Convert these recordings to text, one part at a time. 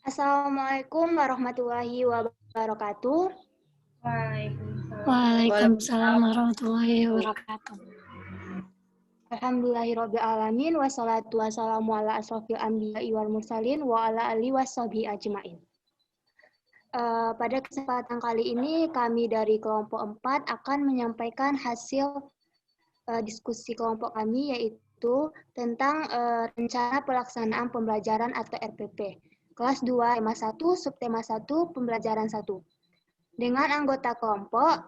Assalamualaikum warahmatullahi wabarakatuh. Waalaikumsalam. Waalaikumsalam warahmatullahi wabarakatuh. Alhamdulillahirrabbilalamin. Wassalatu wassalamu ala asrofil anbiya'i wal mursalin wa ala alihi washabihi ajma'in. Pada kesempatan kali ini kami dari kelompok 4 akan menyampaikan hasil diskusi kelompok kami, yaitu tentang rencana pelaksanaan pembelajaran atau RPP. Kelas 2, tema 1, subtema 1, pembelajaran 1. Dengan anggota kelompok,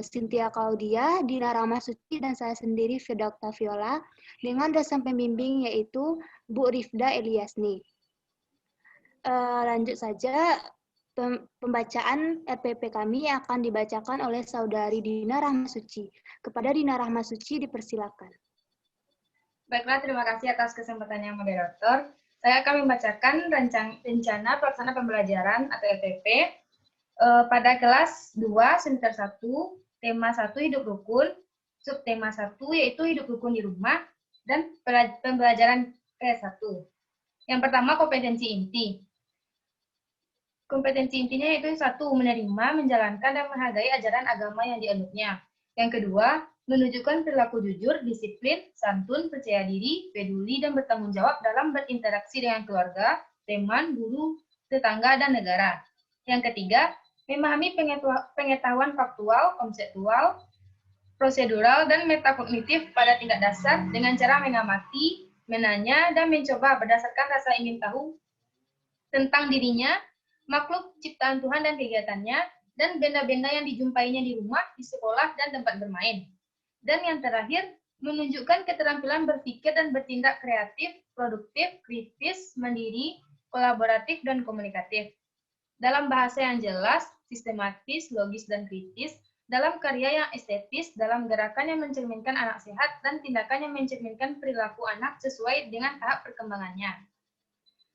Cynthia Claudia, Dina Ramasuci, dan saya sendiri, Firda Oktaviola, dengan dosen pembimbing yaitu Bu Rifda Eliasni. Lanjut saja, pembacaan RPP kami akan dibacakan oleh Saudari Dina Ramasuci. Kepada Dina Ramasuci dipersilakan. Baiklah, terima kasih atas kesempatannya moderator. Saya akan membacakan rencana pelaksana pembelajaran atau RPP pada kelas 2 semester 1, tema 1 hidup rukun, subtema 1 yaitu hidup rukun di rumah, dan pembelajaran P1. Yang pertama, kompetensi inti. Kompetensi intinya yaitu 1. Menerima, menjalankan, dan menghargai ajaran agama yang dianutnya. Yang kedua, menunjukkan perilaku jujur, disiplin, santun, percaya diri, peduli, dan bertanggung jawab dalam berinteraksi dengan keluarga, teman, guru, tetangga, dan negara. Yang ketiga, memahami pengetahuan faktual, konseptual, prosedural, dan metakognitif pada tingkat dasar dengan cara mengamati, menanya, dan mencoba berdasarkan rasa ingin tahu tentang dirinya, makhluk ciptaan Tuhan dan kegiatannya, dan benda-benda yang dijumpainya di rumah, di sekolah, dan tempat bermain. Dan yang terakhir, menunjukkan keterampilan berpikir dan bertindak kreatif, produktif, kritis, mandiri, kolaboratif, dan komunikatif. Dalam bahasa yang jelas, sistematis, logis, dan kritis, dalam karya yang estetis, dalam gerakan yang mencerminkan anak sehat, dan tindakan yang mencerminkan perilaku anak sesuai dengan tahap perkembangannya.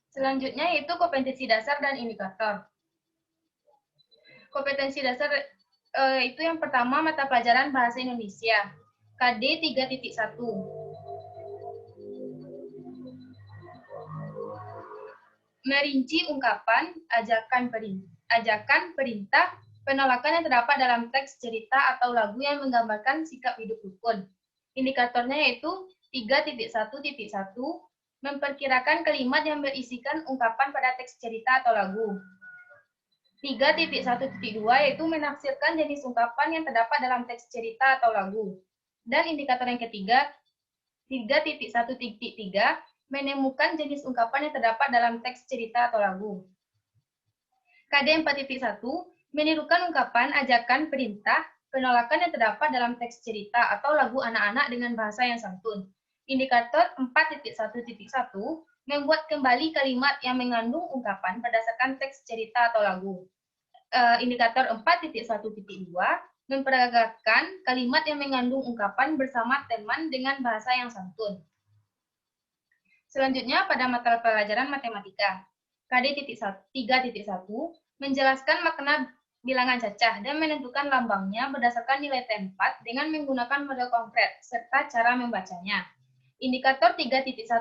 Selanjutnya yaitu kompetensi dasar dan indikator. Kompetensi dasar itu yang pertama mata pelajaran Bahasa Indonesia, KD 3.1. Merinci ungkapan, ajakan, perintah, penolakan yang terdapat dalam teks cerita atau lagu yang menggambarkan sikap hidup rukun. Indikatornya yaitu 3.1.1, memperkirakan kalimat yang berisikan ungkapan pada teks cerita atau lagu. 3.1.2 yaitu menafsirkan jenis ungkapan yang terdapat dalam teks cerita atau lagu. Dan indikator yang ketiga, 3.1.3, menemukan jenis ungkapan yang terdapat dalam teks cerita atau lagu. KD 4.1, menirukan ungkapan, ajakan, perintah, penolakan yang terdapat dalam teks cerita atau lagu anak-anak dengan bahasa yang santun. Indikator 4.1.1, membuat kembali kalimat yang mengandung ungkapan berdasarkan teks cerita atau lagu. Indikator 4.1.2, memperagakan kalimat yang mengandung ungkapan bersama teman dengan bahasa yang santun. Selanjutnya pada mata pelajaran matematika, KD 3.1, menjelaskan makna bilangan cacah dan menentukan lambangnya berdasarkan nilai tempat dengan menggunakan model konkret serta cara membacanya. Indikator 3.1.1,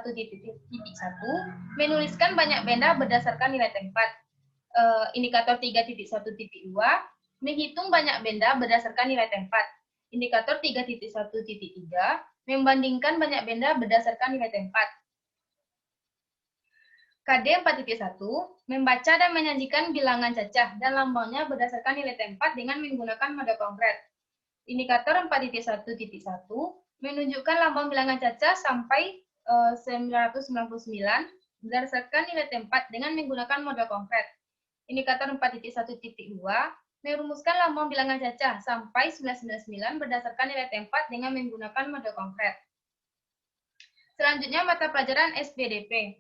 menuliskan banyak benda berdasarkan nilai tempat. Indikator 3.1.2, menghitung banyak benda berdasarkan nilai tempat. Indikator 3.1.3, membandingkan banyak benda berdasarkan nilai tempat. KD 4.1, membaca dan menyajikan bilangan cacah dan lambangnya berdasarkan nilai tempat dengan menggunakan model konkret. Indikator 4.1.1, menunjukkan lambang bilangan cacah sampai 999 berdasarkan nilai tempat dengan menggunakan model konkret. Indikator 4.1.2, merumuskan lambang bilangan cacah sampai 999 berdasarkan nilai tempat dengan menggunakan model konkret. Selanjutnya mata pelajaran SPDP.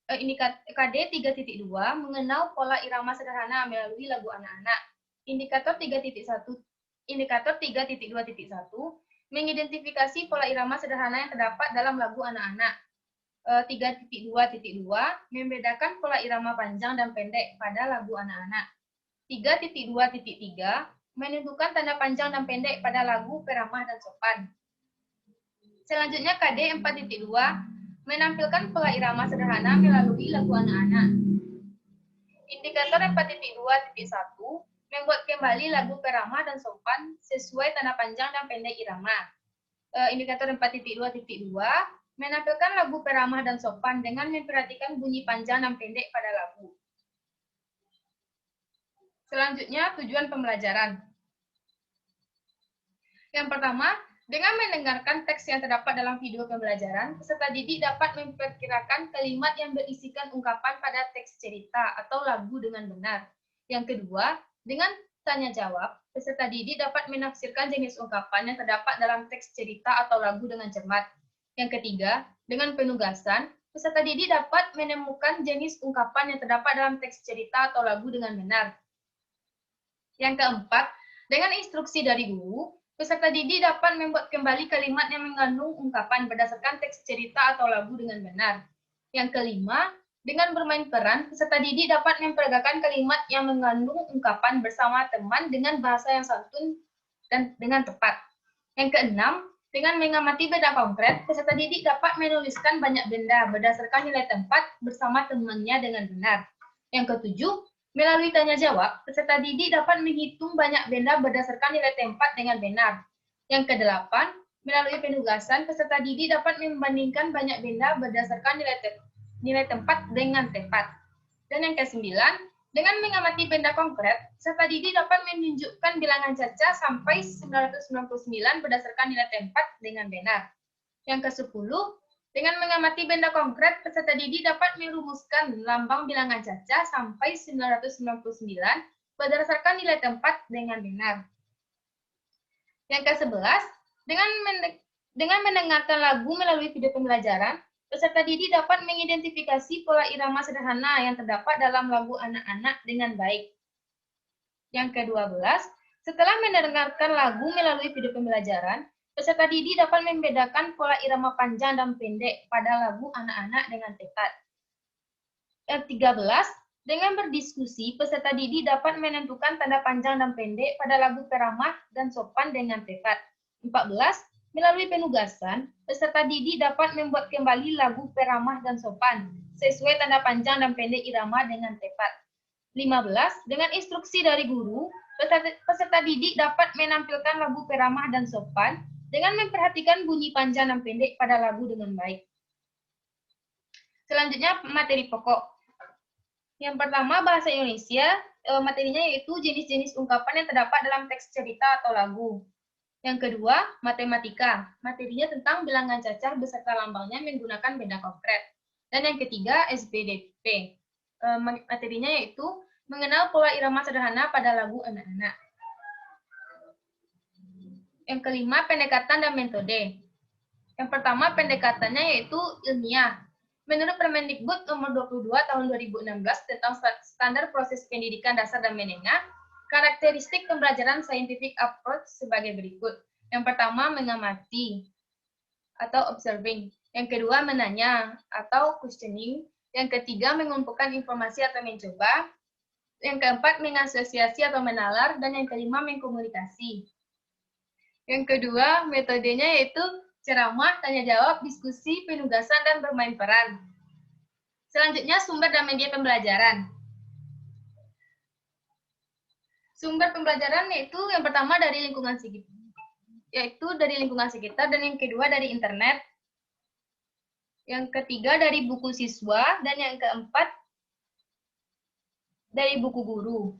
KD 3.2, mengenal pola irama sederhana melalui lagu anak-anak. Indikator 3.2.1, mengidentifikasi pola irama sederhana yang terdapat dalam lagu anak-anak. 3.2.2, membedakan pola irama panjang dan pendek pada lagu anak-anak. 3.2.3, menentukan tanda panjang dan pendek pada lagu peramah dan sopan. Selanjutnya KD 4.2, menampilkan pola irama sederhana melalui lagu anak-anak. Indikator 4.2.1 membuat kembali lagu peramah dan sopan sesuai tanda panjang dan pendek irama. Indikator 4.2.2 menampilkan lagu peramah dan sopan dengan memperhatikan bunyi panjang dan pendek pada lagu. Selanjutnya, tujuan pembelajaran. Yang pertama, dengan mendengarkan teks yang terdapat dalam video pembelajaran, peserta didik dapat memperkirakan kalimat yang berisikan ungkapan pada teks cerita atau lagu dengan benar. Yang kedua, dengan tanya jawab, peserta didik dapat menafsirkan jenis ungkapan yang terdapat dalam teks cerita atau lagu dengan cermat. Yang ketiga, dengan penugasan, peserta didik dapat menemukan jenis ungkapan yang terdapat dalam teks cerita atau lagu dengan benar. Yang keempat, dengan instruksi dari guru, peserta didik dapat membuat kembali kalimat yang mengandung ungkapan berdasarkan teks cerita atau lagu dengan benar. Yang kelima, dengan bermain peran, peserta didik dapat memperagakan kalimat yang mengandung ungkapan bersama teman dengan bahasa yang santun dan dengan tepat. Yang keenam, dengan mengamati benda konkret, peserta didik dapat menuliskan banyak benda berdasarkan nilai tempat bersama temannya dengan benar. Yang ketujuh, melalui tanya jawab, peserta didik dapat menghitung banyak benda berdasarkan nilai tempat dengan benar. Yang kedelapan, melalui penugasan, peserta didik dapat membandingkan banyak benda berdasarkan nilai tempat dengan tepat. Dan yang kesembilan, dengan mengamati benda konkret, peserta didik dapat menunjukkan bilangan caca sampai 999 berdasarkan nilai tempat dengan benar. Yang kesepuluh, dengan mengamati benda konkret, peserta didik dapat merumuskan lambang bilangan caca sampai 999 berdasarkan nilai tempat dengan benar. Yang ke-11, dengan mendengarkan lagu melalui video pembelajaran, peserta didik dapat mengidentifikasi pola irama sederhana yang terdapat dalam lagu anak-anak dengan baik. Yang ke-12, setelah mendengarkan lagu melalui video pembelajaran, peserta didik dapat membedakan pola irama panjang dan pendek pada lagu anak-anak dengan tepat. Yang 13, dengan berdiskusi, peserta didik dapat menentukan tanda panjang dan pendek pada lagu peramah dan sopan dengan tepat. 14, melalui penugasan, peserta didik dapat membuat kembali lagu peramah dan sopan sesuai tanda panjang dan pendek irama dengan tepat. 15, dengan instruksi dari guru, peserta didik dapat menampilkan lagu peramah dan sopan dengan memperhatikan bunyi panjang dan pendek pada lagu dengan baik. Selanjutnya, materi pokok. Yang pertama, bahasa Indonesia. Materinya yaitu jenis-jenis ungkapan yang terdapat dalam teks cerita atau lagu. Yang kedua, matematika. Materinya tentang bilangan cacah beserta lambangnya menggunakan benda konkret. Dan yang ketiga, SBDP. Materinya yaitu mengenal pola irama sederhana pada lagu anak-anak. Yang kelima, pendekatan dan metode. Yang pertama, pendekatannya yaitu ilmiah. Menurut Permendikbud nomor 22 tahun 2016 tentang standar proses pendidikan dasar dan menengah, karakteristik pembelajaran scientific approach sebagai berikut. Yang pertama, mengamati atau observing. Yang kedua, menanya atau questioning. Yang ketiga, mengumpulkan informasi atau mencoba. Yang keempat, mengasosiasi atau menalar. Dan yang kelima, mengkomunikasi. Yang kedua, metodenya yaitu ceramah, tanya jawab, diskusi, penugasan, dan bermain peran. Selanjutnya, sumber dan media pembelajaran. Sumber pembelajaran yaitu yang pertama dari lingkungan sekitar, dan yang kedua dari internet. Yang ketiga dari buku siswa, dan yang keempat dari buku guru.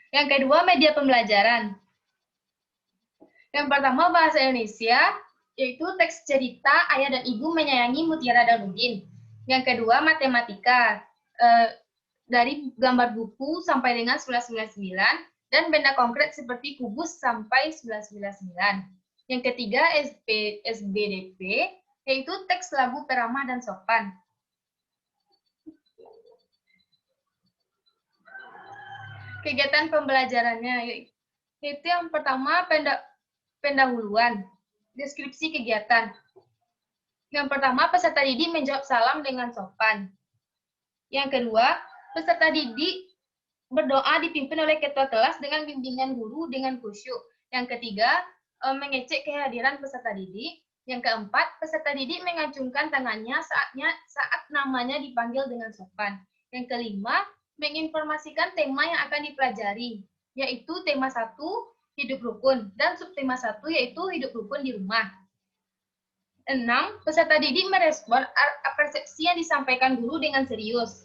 Yang kedua, media pembelajaran. Yang pertama, bahasa Indonesia, yaitu teks cerita Ayah dan Ibu Menyayangi Mutiara dan Udin. Yang kedua, matematika, dari gambar buku sampai dengan 999, dan benda konkret seperti kubus sampai 999. Yang ketiga, SBDP, yaitu teks lagu peramah dan sopan. Kegiatan pembelajarannya, yaitu yang pertama, pendahuluan, deskripsi kegiatan. Yang pertama, peserta didik menjawab salam dengan sopan. Yang kedua, peserta didik berdoa dipimpin oleh ketua kelas dengan bimbingan guru dengan khusyuk. Yang ketiga, mengecek kehadiran peserta didik. Yang keempat, peserta didik mengacungkan tangannya saat namanya dipanggil dengan sopan. Yang kelima, menginformasikan tema yang akan dipelajari, yaitu tema 1, hidup rukun, dan subtema 1, yaitu hidup rukun di rumah. 6. Peserta didik merespon persepsi yang disampaikan guru dengan serius.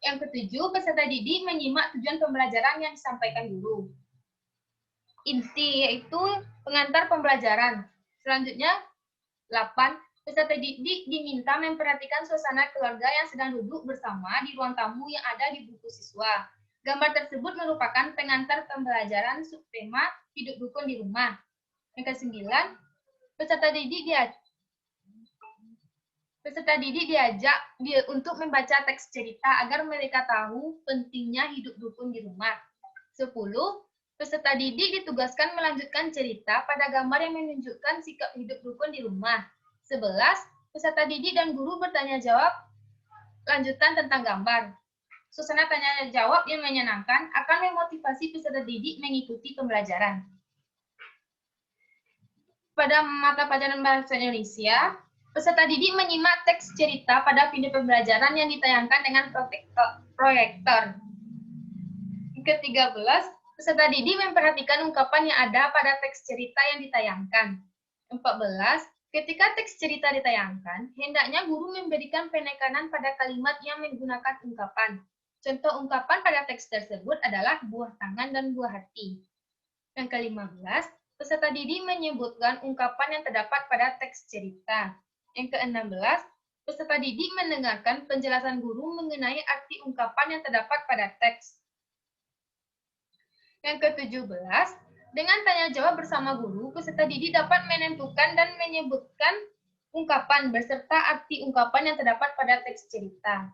Yang ketujuh, peserta didik menyimak tujuan pembelajaran yang disampaikan guru. Inti, yaitu pengantar pembelajaran. Selanjutnya, 8. Peserta didik diminta memperhatikan suasana keluarga yang sedang duduk bersama di ruang tamu yang ada di buku siswa. Gambar tersebut merupakan pengantar pembelajaran subtema hidup rukun di rumah. Yang ke-9, peserta didik diajak untuk membaca teks cerita agar mereka tahu pentingnya hidup rukun di rumah. 10. Peserta didik ditugaskan melanjutkan cerita pada gambar yang menunjukkan sikap hidup rukun di rumah. 11. Peserta didik dan guru bertanya jawab lanjutan tentang gambar. Suasana tanya jawab yang menyenangkan akan memotivasi peserta didik mengikuti pembelajaran. Pada mata pelajaran Bahasa Indonesia, peserta didik menyimak teks cerita pada video pembelajaran yang ditayangkan dengan proyektor. Ke-13, peserta didik memperhatikan ungkapan yang ada pada teks cerita yang ditayangkan. 14, ketika teks cerita ditayangkan, hendaknya guru memberikan penekanan pada kalimat yang menggunakan ungkapan. Contoh ungkapan pada teks tersebut adalah buah tangan dan buah hati. Yang ke-15, peserta didik menyebutkan ungkapan yang terdapat pada teks cerita. Yang ke-16, peserta didik mendengarkan penjelasan guru mengenai arti ungkapan yang terdapat pada teks. Yang ke-17, dengan tanya jawab bersama guru, peserta didik dapat menentukan dan menyebutkan ungkapan beserta arti ungkapan yang terdapat pada teks cerita.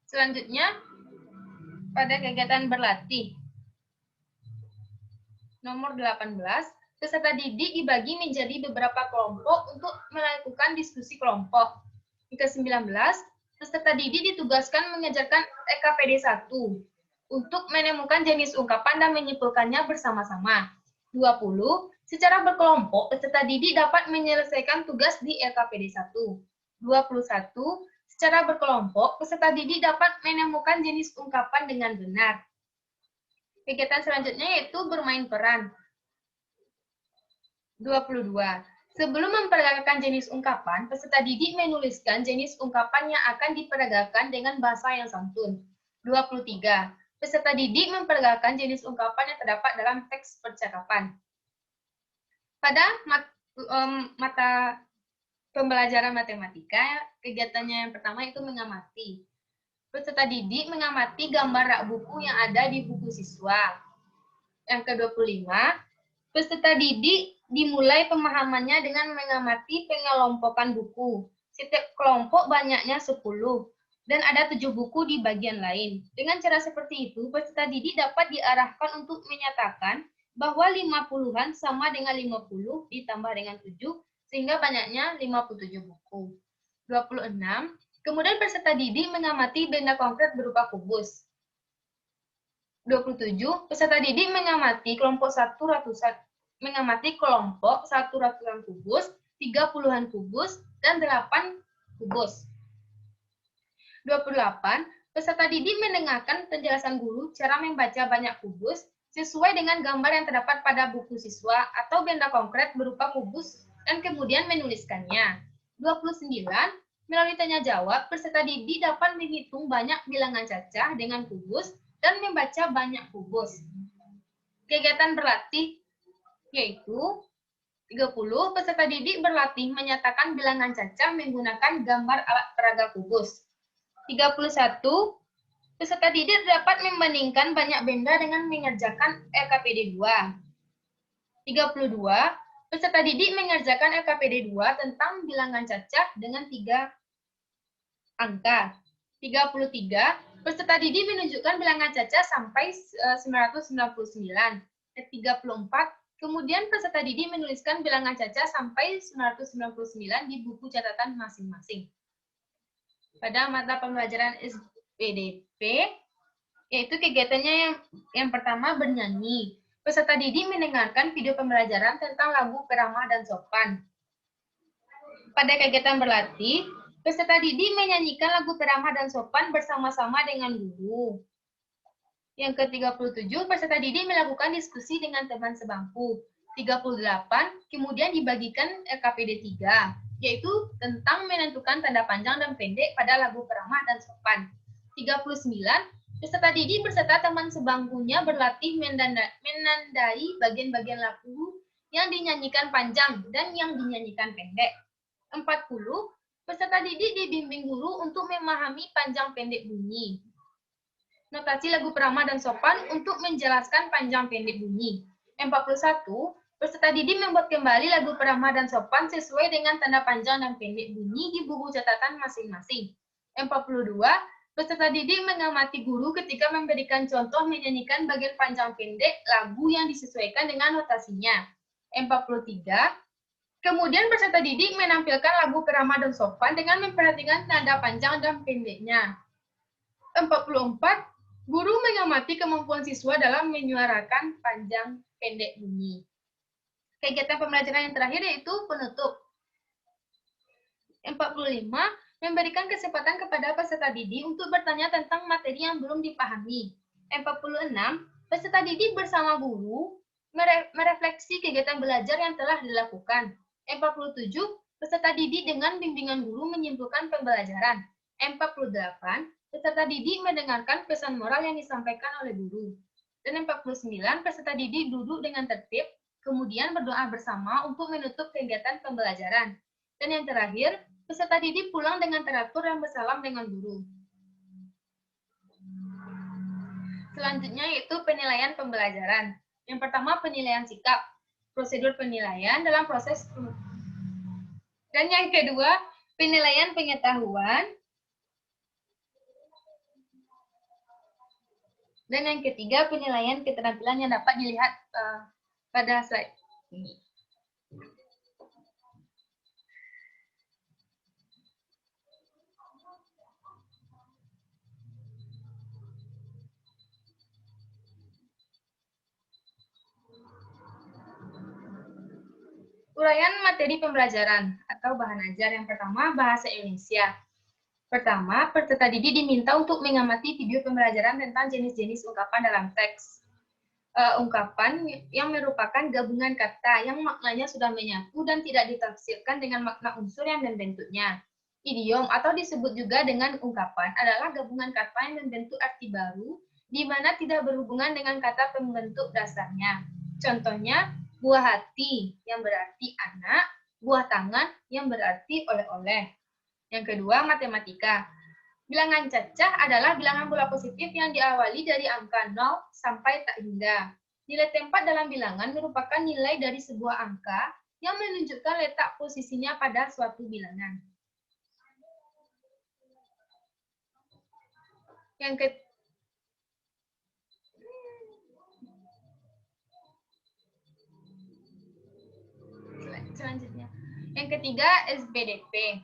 Selanjutnya, pada kegiatan berlatih. Nomor 18, peserta didik dibagi menjadi beberapa kelompok untuk melakukan diskusi kelompok. Yang ke-19, peserta didik ditugaskan mengerjakan EKPD 1 untuk menemukan jenis ungkapan dan menyimpulkannya bersama-sama. 20, secara berkelompok, peserta didik dapat menyelesaikan tugas di EKPD 1. 21, secara berkelompok, peserta didik dapat menemukan jenis ungkapan dengan benar. Kegiatan selanjutnya yaitu bermain peran. 22. Sebelum memperagakan jenis ungkapan, peserta didik menuliskan jenis ungkapan yang akan diperagakan dengan bahasa yang santun. 23. Peserta didik memperagakan jenis ungkapan yang terdapat dalam teks percakapan. Pada mata pembelajaran matematika, kegiatannya yang pertama itu mengamati. Peserta didik mengamati gambar rak buku yang ada di buku siswa. Yang ke-25, peserta didik dimulai pemahamannya dengan mengamati pengelompokan buku. Setiap kelompok banyaknya 10, dan ada 7 buku di bagian lain. Dengan cara seperti itu, peserta didik dapat diarahkan untuk menyatakan bahwa 50-an sama dengan 50 ditambah dengan 7, sehingga banyaknya 57 buku. 26. Kemudian peserta didik mengamati benda konkret berupa kubus. 27. Peserta didik mengamati kelompok 1 ratusan kubus, 30-an kubus, dan 8 kubus. 28. Peserta didik mendengarkan penjelasan guru cara membaca banyak kubus sesuai dengan gambar yang terdapat pada buku siswa atau benda konkret berupa kubus dan kemudian menuliskannya. 29. Melalui tanya jawab, peserta didik dapat menghitung banyak bilangan cacah dengan kubus dan membaca banyak kubus. Kegiatan berlatih yaitu 30. Peserta didik berlatih menyatakan bilangan cacah menggunakan gambar alat peraga kubus. 31. Peserta didik dapat membandingkan banyak benda dengan mengerjakan LKPD 2. 32. Peserta didik mengerjakan LKPD 2 tentang bilangan cacah dengan 3 angka. 33. Peserta didik menunjukkan bilangan cacah sampai 999. 34. Kemudian peserta didik menuliskan bilangan cacah sampai 999 di buku catatan masing-masing. Pada mata pembelajaran SPDP, yaitu kegiatannya yang pertama bernyanyi. Peserta didik mendengarkan video pembelajaran tentang lagu peramah dan sopan. Pada kegiatan berlatih, peserta didik menyanyikan lagu peramah dan sopan bersama-sama dengan guru. Yang ke-37, peserta didik melakukan diskusi dengan teman sebangku. 38, kemudian dibagikan LKPD 3, yaitu tentang menentukan tanda panjang dan pendek pada lagu peramah dan sopan. 39, peserta didik beserta teman sebangkunya berlatih menandai bagian-bagian lagu yang dinyanyikan panjang dan yang dinyanyikan pendek. 40, peserta didik dibimbing guru untuk memahami panjang pendek bunyi. Notasi lagu peramah dan sopan untuk menjelaskan panjang pendek bunyi. 41, peserta didik membuat kembali lagu peramah dan sopan sesuai dengan tanda panjang dan pendek bunyi di buku catatan masing-masing. 42, peserta didik mengamati guru ketika memberikan contoh menyanyikan bagian panjang pendek lagu yang disesuaikan dengan notasinya. 43, kemudian peserta didik menampilkan lagu peramah dan sopan dengan memperhatikan tanda panjang dan pendeknya. 44, guru mengamati kemampuan siswa dalam menyuarakan panjang pendek bunyi. Kegiatan pembelajaran yang terakhir yaitu penutup. 45, memberikan kesempatan kepada peserta didik untuk bertanya tentang materi yang belum dipahami. 46, peserta didik bersama guru merefleksi kegiatan belajar yang telah dilakukan. 47, peserta didik dengan bimbingan guru menyimpulkan pembelajaran. 48, peserta didik mendengarkan pesan moral yang disampaikan oleh guru. Dan 49, peserta didik duduk dengan tertib, kemudian berdoa bersama untuk menutup kegiatan pembelajaran. Dan yang terakhir, peserta didik pulang dengan teratur dan bersalam dengan guru. Selanjutnya yaitu penilaian pembelajaran. Yang pertama, penilaian sikap. Prosedur penilaian dalam proses. Dan yang kedua, penilaian pengetahuan. Dan yang ketiga, penilaian keterampilan yang dapat dilihat pada slide ini. Uraian materi pembelajaran atau bahan ajar. Yang pertama, bahasa Indonesia. Pertama, peserta didik diminta untuk mengamati video pembelajaran tentang jenis-jenis ungkapan dalam teks. Ungkapan yang merupakan gabungan kata yang maknanya sudah menyatu dan tidak ditafsirkan dengan makna unsur yang membentuknya. Idiom atau disebut juga dengan ungkapan adalah gabungan kata yang membentuk arti baru, di mana tidak berhubungan dengan kata pembentuk dasarnya. Contohnya, buah hati yang berarti anak, buah tangan yang berarti oleh-oleh. Yang kedua, matematika. Bilangan cacah adalah bilangan pola positif yang diawali dari angka 0 sampai tak hingga. Nilai tempat dalam bilangan merupakan nilai dari sebuah angka yang menunjukkan letak posisinya pada suatu bilangan. Selanjutnya. Yang ketiga, SPDP.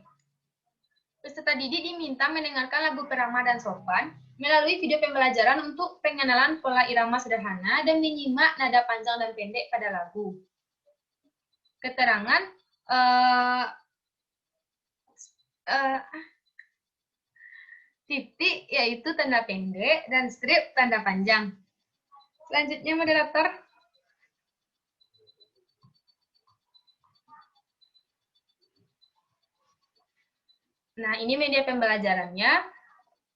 Peserta didik diminta mendengarkan lagu peramah dan sopan melalui video pembelajaran untuk pengenalan pola irama sederhana dan menyimak nada panjang dan pendek pada lagu. Keterangan titik yaitu tanda pendek dan strip tanda panjang. Selanjutnya, moderator. Nah, ini media pembelajarannya.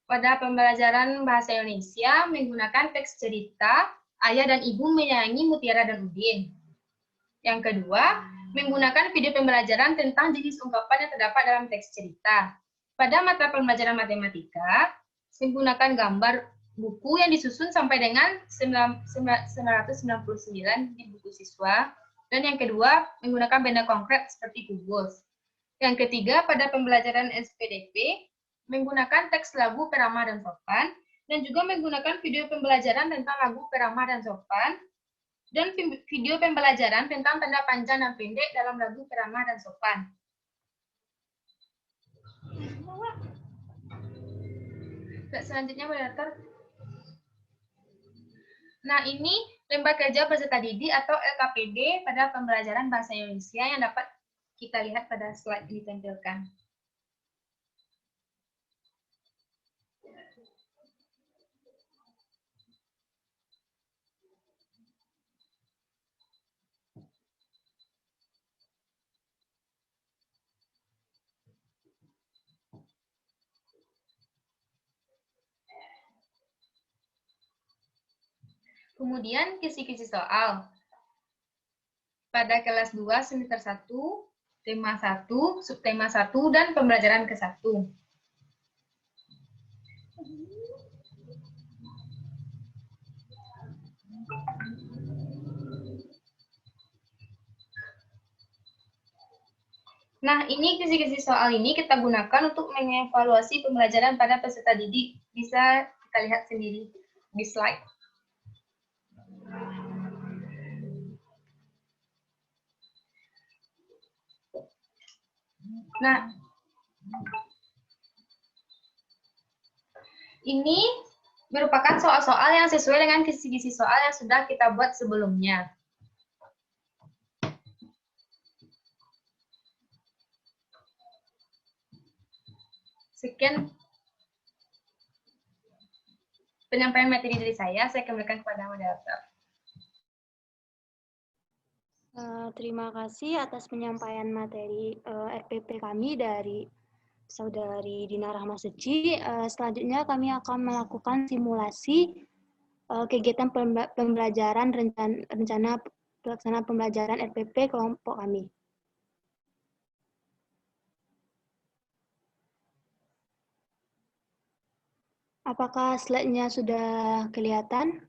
Pada pembelajaran bahasa Indonesia menggunakan teks cerita Ayah dan Ibu Menyayangi Mutiara dan Udin. Yang kedua, menggunakan video pembelajaran tentang jenis ungkapan yang terdapat dalam teks cerita. Pada mata pembelajaran matematika, menggunakan gambar buku yang disusun sampai dengan 999 di buku siswa. Dan yang kedua, menggunakan benda konkret seperti kubus. Yang ketiga, pada pembelajaran SPDP, menggunakan teks lagu peramah dan sopan, dan juga menggunakan video pembelajaran tentang lagu peramah dan sopan, dan video pembelajaran tentang tanda panjang dan pendek dalam lagu peramah dan sopan. Selanjutnya, moderator. Nah, ini lembar kerja peserta didik atau LKPD pada pembelajaran bahasa Indonesia yang dapat kita lihat pada slide ini ditampilkan. Kemudian kisi-kisi soal. Pada kelas 2 semester 1, tema 1, subtema 1, dan pembelajaran ke-1. Nah, ini kisi-kisi soal ini kita gunakan untuk mengevaluasi pembelajaran pada peserta didik. Bisa kita lihat sendiri di slide. Nah, ini merupakan soal-soal yang sesuai dengan kisi-kisi soal yang sudah kita buat sebelumnya. Sekian penyampaian materi dari saya kembalikan kepada moderator. Terima kasih atas penyampaian materi RPP kami dari Saudari Dina Rahma Suci. Selanjutnya kami akan melakukan simulasi kegiatan pembelajaran rencana pelaksanaan pembelajaran RPP kelompok kami. Apakah slide-nya sudah kelihatan?